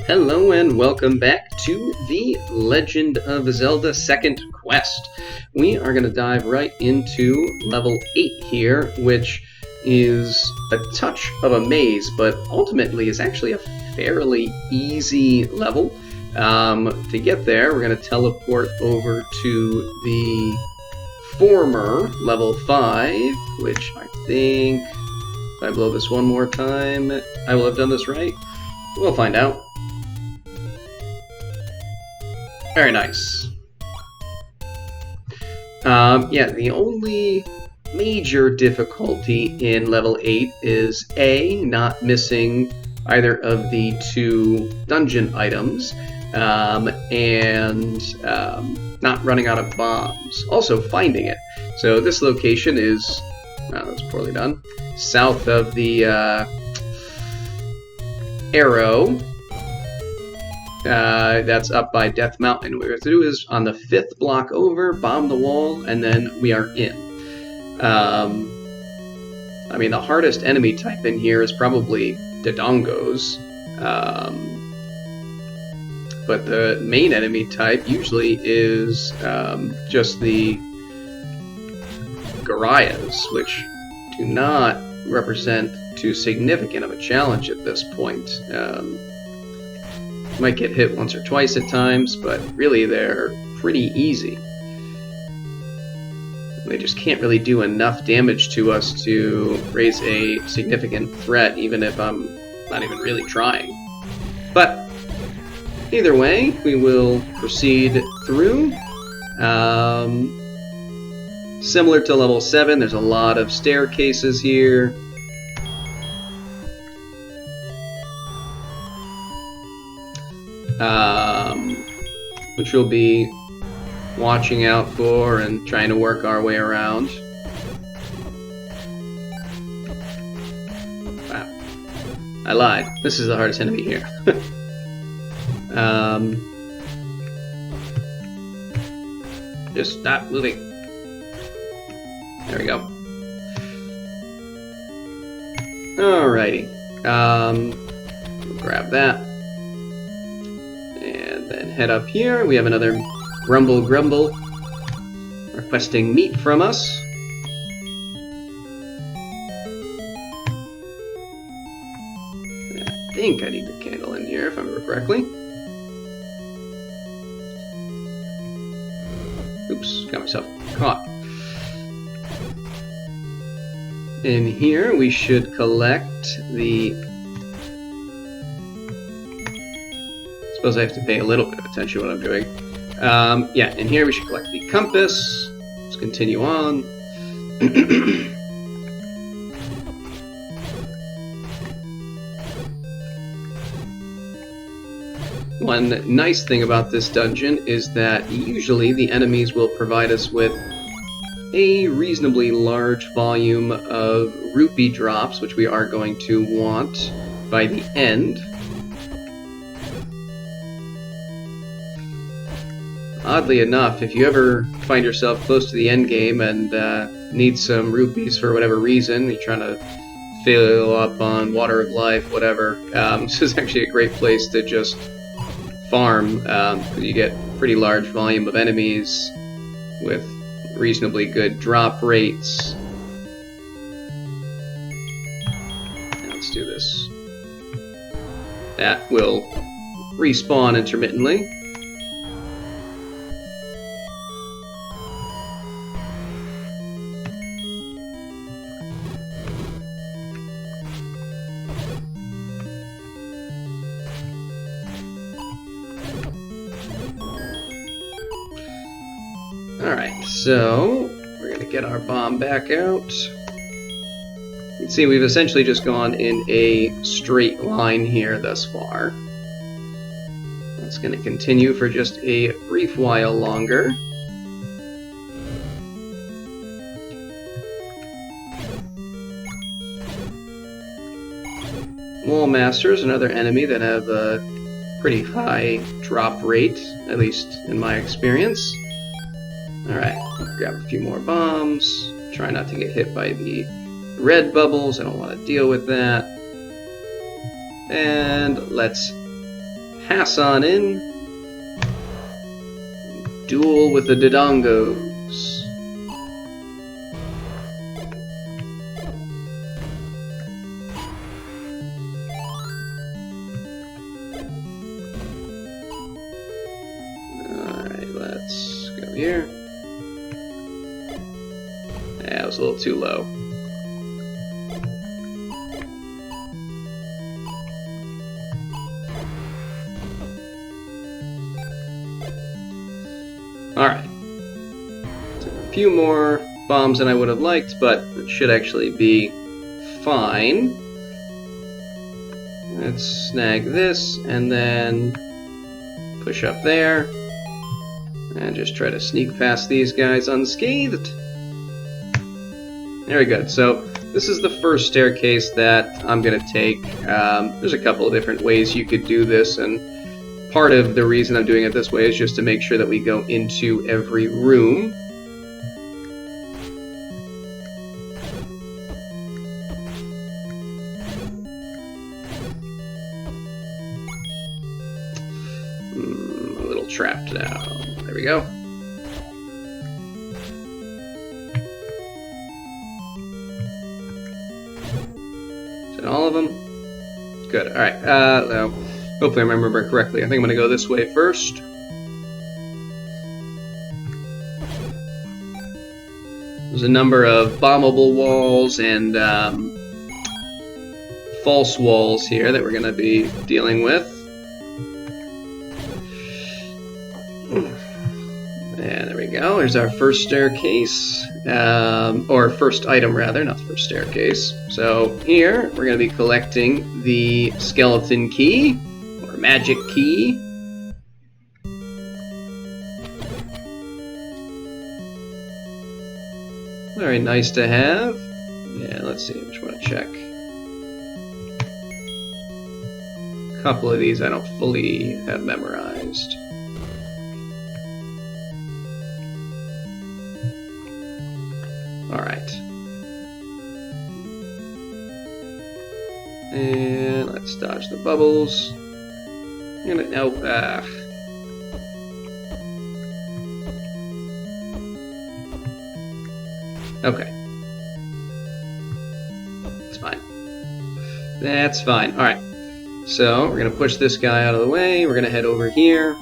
Hello and welcome back to the Legend of Zelda Second Quest. We are going to dive right into level 8 here, which is a touch of a maze, but ultimately is actually a fairly easy level. To get there, we're going to teleport over to the former level 5, which I think, if I blow this one more time, I will have done this right. We'll find out. Very nice. Yeah, the only major difficulty in level 8 is A, not missing either of the two dungeon items, and not running out of bombs. Also finding it. So this location is, that's poorly done, south of the arrow. That's up by Death Mountain. What we have to do is, on the 5th block over, bomb the wall, and then we are in. I mean, the hardest enemy type in here is probably Dodongos. But the main enemy type usually is just the Gorias, which do not represent too significant of a challenge at this point. Might get hit once or twice at times, but really they're pretty easy. They just can't really do enough damage to us to raise a significant threat, even if I'm not even really trying. But either way, we will proceed through. Similar to level 7, there's a lot of staircases here. Which we'll be watching out for and trying to work our way around. Wow. I lied. This is the hardest enemy here. Just stop moving. There we go. Alrighty. We'll grab that. Then head up here. We have another Grumble requesting meat from us. I think I need the candle in here if I remember correctly. Oops, got myself caught. In here we should collect the... I suppose I have to pay a little bit of attention to what I'm doing. Yeah, in here we should collect the compass. Let's continue on. One nice thing about this dungeon is that usually the enemies will provide us with a reasonably large volume of rupee drops, which we are going to want by the end. Oddly enough, if you ever find yourself close to the end game and need some rupees for whatever reason, you're trying to fill up on water of life, whatever, this is actually a great place to just farm, because you get pretty large volume of enemies with reasonably good drop rates. Now let's do this. That will respawn intermittently. Alright, so we're going to get our bomb back out. You can see we've essentially just gone in a straight line here thus far. That's going to continue for just a brief while longer. Wall Masters, another enemy that have a pretty high drop rate, at least in my experience. Alright, grab a few more bombs. Try not to get hit by the red bubbles. I don't want to deal with that. And let's pass on in. Duel with the Dodongos. Alright, let's go here. Yeah, it was a little too low. Alright. A few more bombs than I would have liked, but it should actually be fine. Let's snag this, and then push up there. And just try to sneak past these guys unscathed. Very good. So this is the first staircase that I'm going to take. There's a couple of different ways you could do this, and part of the reason I'm doing it this way is just to make sure that we go into every room. A little trapped now. There we go. All of them? Good. Alright, now, hopefully I remember correctly. I think I'm going to go this way first. There's a number of bombable walls and false walls here that we're going to be dealing with. And there we go. There's our first staircase. Or first item, rather, not the first staircase. So here, we're going to be collecting the skeleton key, or magic key. Very nice to have. Yeah, let's see, I just want to check. A couple of these I don't fully have memorized. Alright. And let's dodge the bubbles. Nope. Okay. That's fine. That's fine. Alright. So, we're going to push this guy out of the way. We're going to head over here.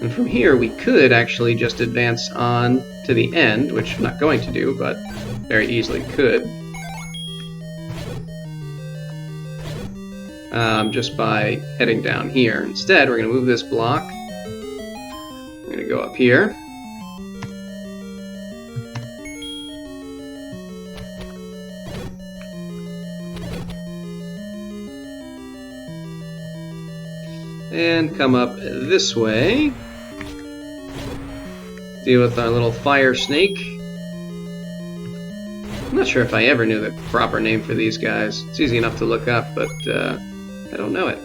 And from here, we could actually just advance on to the end, which I'm not going to do, but very easily could. Just by heading down here. Instead, we're going to move this block. We're going to go up here. And come up this way. Deal with our little fire snake. I'm not sure if I ever knew the proper name for these guys. It's easy enough to look up, but I don't know it.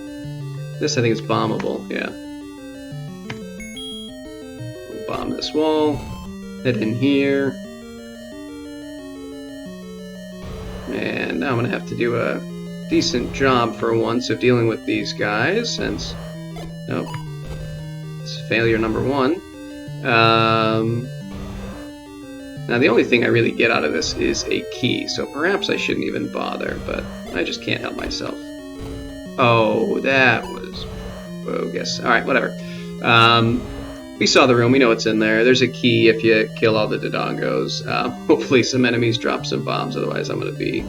This I think is bombable, yeah. We'll bomb this wall. Head in here. And now I'm going to have to do a decent job for once of dealing with these guys, since... Nope. It's failure number one. Now the only thing I really get out of this is a key, so perhaps I shouldn't even bother, but I just can't help myself. Oh, that was bogus. Alright, whatever. We saw the room, we know what's in there. There's a key if you kill all the Dodongos. Hopefully some enemies drop some bombs, otherwise I'm going to be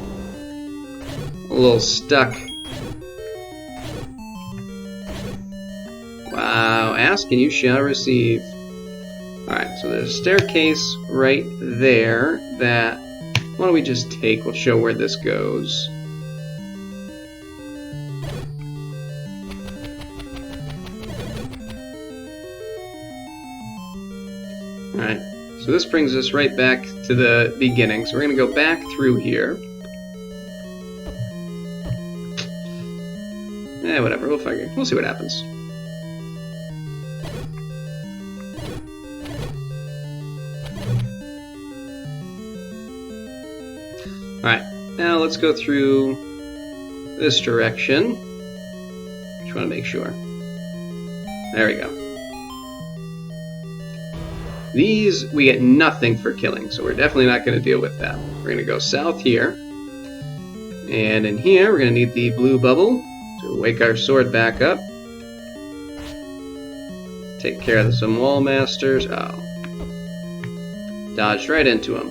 a little stuck. Wow, ask and you shall receive. Alright, so there's a staircase right there that... Why don't we just take? We'll show where this goes. Alright, so this brings us right back to the beginning. So we're going to go back through here. Whatever, we'll figure. We'll see what happens. Alright, now let's go through this direction. Just want to make sure. There we go. These, we get nothing for killing, so we're definitely not going to deal with that. We're going to go south here. And in here, we're going to need the blue bubble to wake our sword back up. Take care of some wall masters. Oh. Dodged right into him.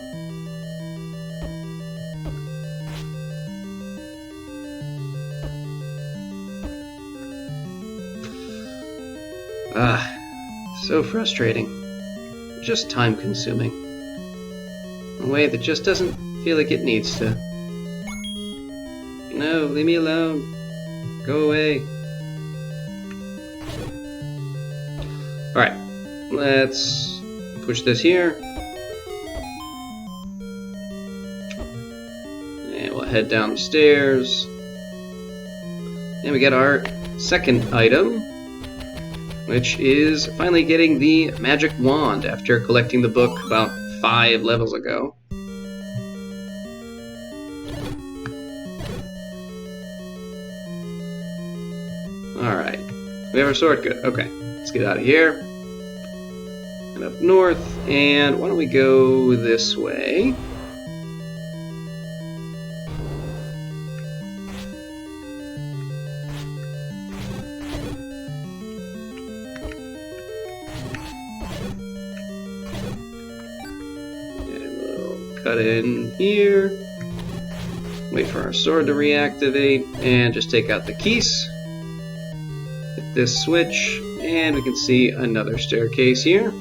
So frustrating. Just time consuming. In a way that just doesn't feel like it needs to. No, leave me alone. Go away. Alright, let's push this here. And we'll head down the stairs. And we get our second item, which is finally getting the magic wand after collecting the book about 5 levels ago. Alright, we have our sword, good. Okay, let's get out of here. And up north, and why don't we go this way? Cut in here, wait for our sword to reactivate, and just take out the keys. Hit this switch, and we can see another staircase here.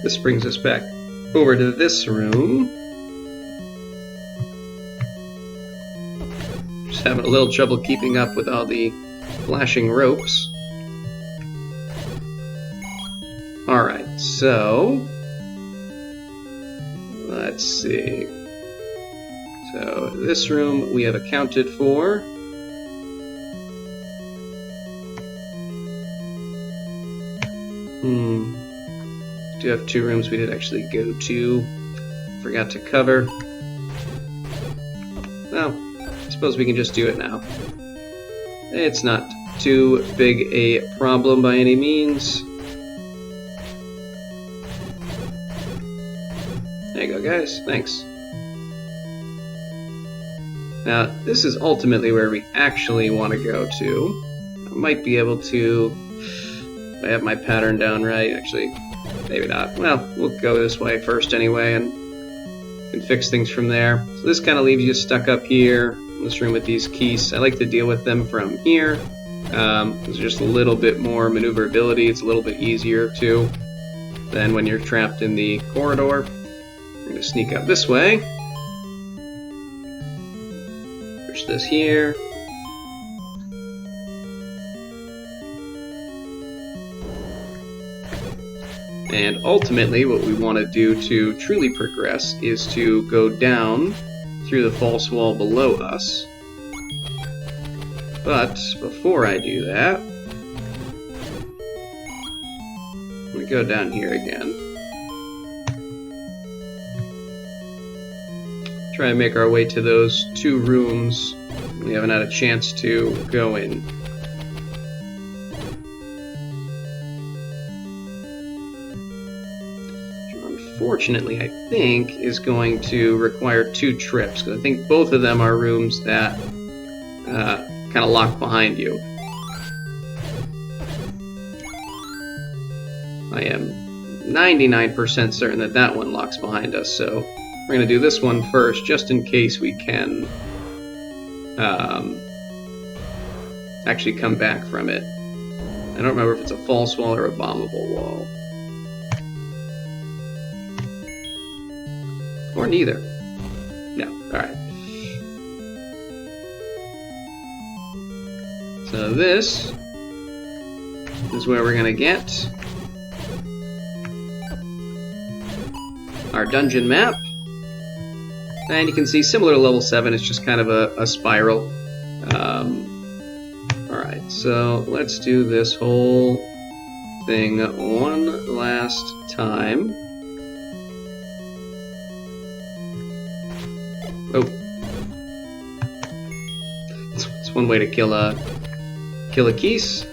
This brings us back over to this room. Having a little trouble keeping up with all the flashing ropes. Alright, so let's see. So this room we have accounted for. Do have 2 rooms we did actually go to. Forgot to cover. Well, I suppose we can just do it now. It's not too big a problem by any means. There you go, guys. Thanks. Now, this is ultimately where we actually want to go to. I might be able to... if I have my pattern down right. Actually, maybe not. Well, we'll go this way first anyway, and can fix things from there. So this kind of leaves you stuck up here. This room with these keys. I like to deal with them from here. There's just a little bit more maneuverability. It's a little bit easier too than when you're trapped in the corridor. We're going to sneak up this way. Push this here. And ultimately what we want to do to truly progress is to go down through the false wall below us. But before I do that, I'm going to go down here again. Try and make our way to those 2 rooms we haven't had a chance to go in. Unfortunately, I think is going to require 2 trips, because I think both of them are rooms that kind of lock behind you. I am 99% certain that that one locks behind us, so we're going to do this one first, just in case we can actually come back from it. I don't remember if it's a false wall or a bombable wall. Or neither. No, alright. So this is where we're going to get our dungeon map. And you can see, similar to level 7, it's just kind of a spiral. Alright, so let's do this whole thing one last time. Oh. It's one way to kill a Keese.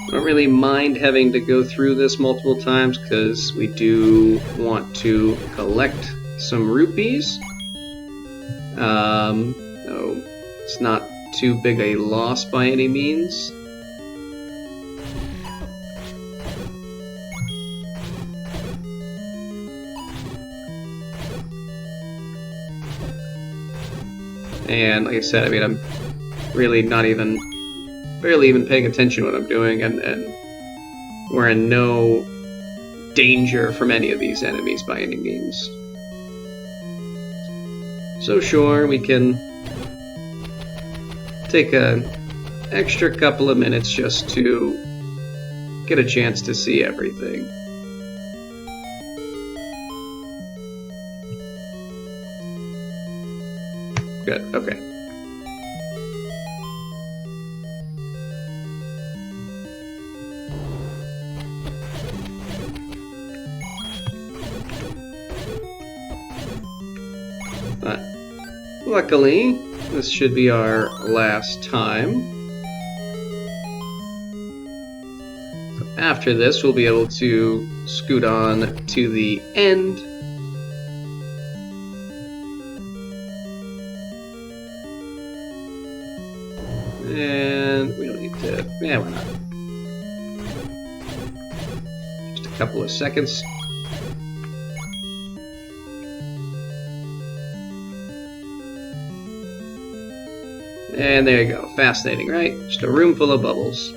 I don't really mind having to go through this multiple times because we do want to collect some rupees. No, it's not too big a loss by any means. And like I said, I mean, I'm really not even barely even paying attention to what I'm doing, and we're in no danger from any of these enemies by any means. So sure, we can take an extra couple of minutes just to get a chance to see everything. Good, okay. But luckily, this should be our last time. So after this, we'll be able to scoot on to the end. And we don't need to... yeah, why not? Just a couple of seconds. And there you go. Fascinating, right? Just a room full of bubbles.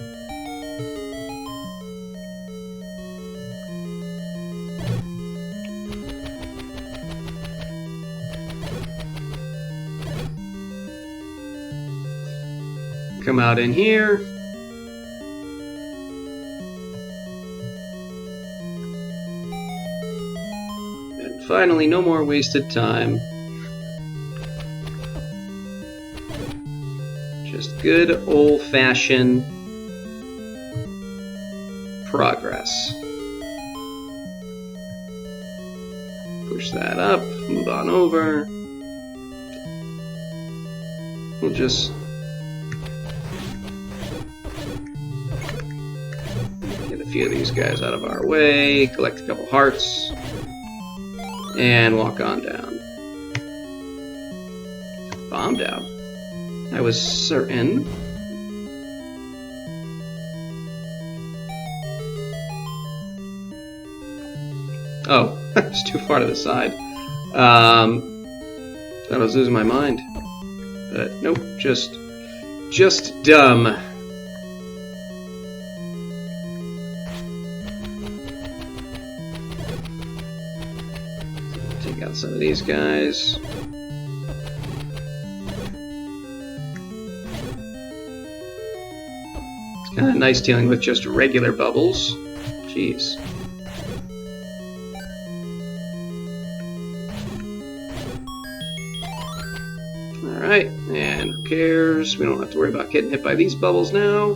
Come out in here. And finally, no more wasted time. Just good old-fashioned progress. Push that up, move on over. We'll just get a few of these guys out of our way, collect a couple hearts, and walk on down. Bomb down. I was certain. Oh, it's too far to the side. Thought I was losing my mind. But nope, just dumb. Take out some of these guys. Kind of nice dealing with just regular bubbles. Jeez. Alright, and who cares? We don't have to worry about getting hit by these bubbles now.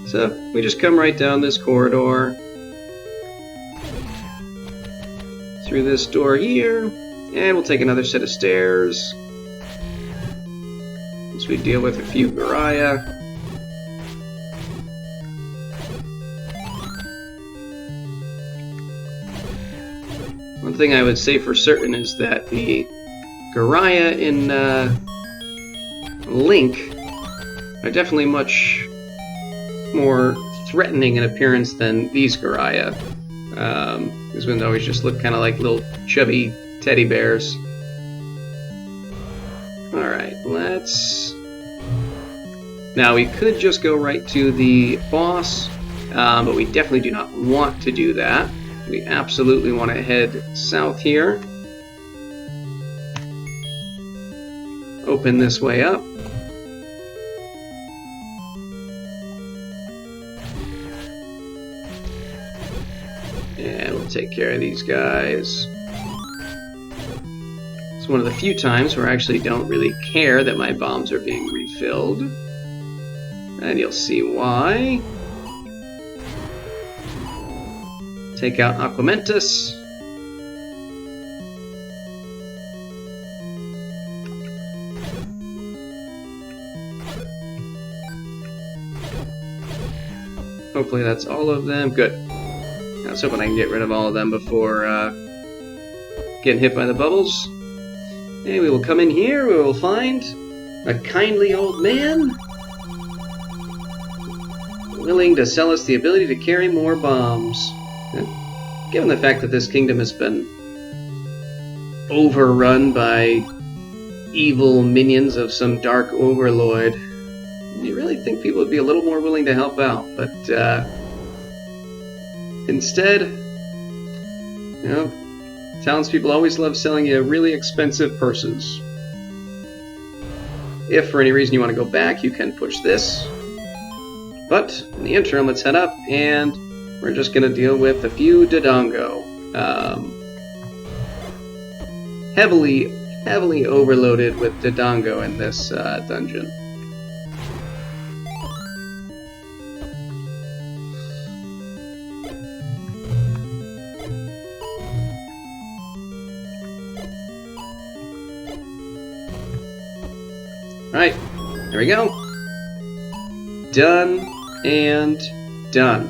So, we just come right down this corridor. Through this door here. And we'll take another set of stairs. Once we deal with a few Goriah. One thing I would say for certain is that the Goriah in Link are definitely much more threatening in appearance than these Goriah. These ones always just look kind of like little chubby teddy bears. Alright, let's... Now we could just go right to the boss, but we definitely do not want to do that. We absolutely want to head south here. Open this way up. And we'll take care of these guys. It's one of the few times where I actually don't really care that my bombs are being refilled. And you'll see why. Take out Aquamentus. Hopefully that's all of them. Good. I was hoping I can get rid of all of them before getting hit by the bubbles. And we will come in here, we will find a kindly old man willing to sell us the ability to carry more bombs. Given the fact that this kingdom has been overrun by evil minions of some dark overlord, you really think people would be a little more willing to help out, but instead, you know, townspeople always love selling you really expensive purses. If for any reason you want to go back, you can push this. But in the interim, let's head up, and we're just going to deal with a few Dodongo. Heavily overloaded with Dodongo in this dungeon. Alright, there we go. Done and done.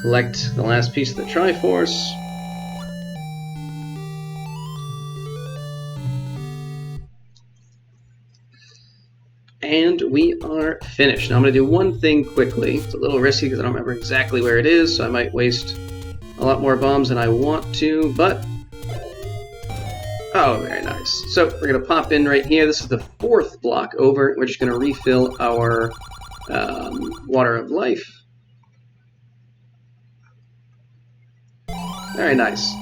Collect the last piece of the Triforce. And we are finished. Now I'm going to do one thing quickly. It's a little risky because I don't remember exactly where it is, so I might waste a lot more bombs than I want to, but... Oh, very nice. So we're going to pop in right here. This is the 4th block over. We're just going to refill our Water of Life. Very nice.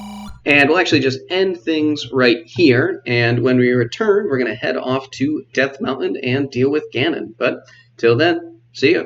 And we'll actually just end things right here. And when we return, we're going to head off to Death Mountain and deal with Ganon. But till then, see ya.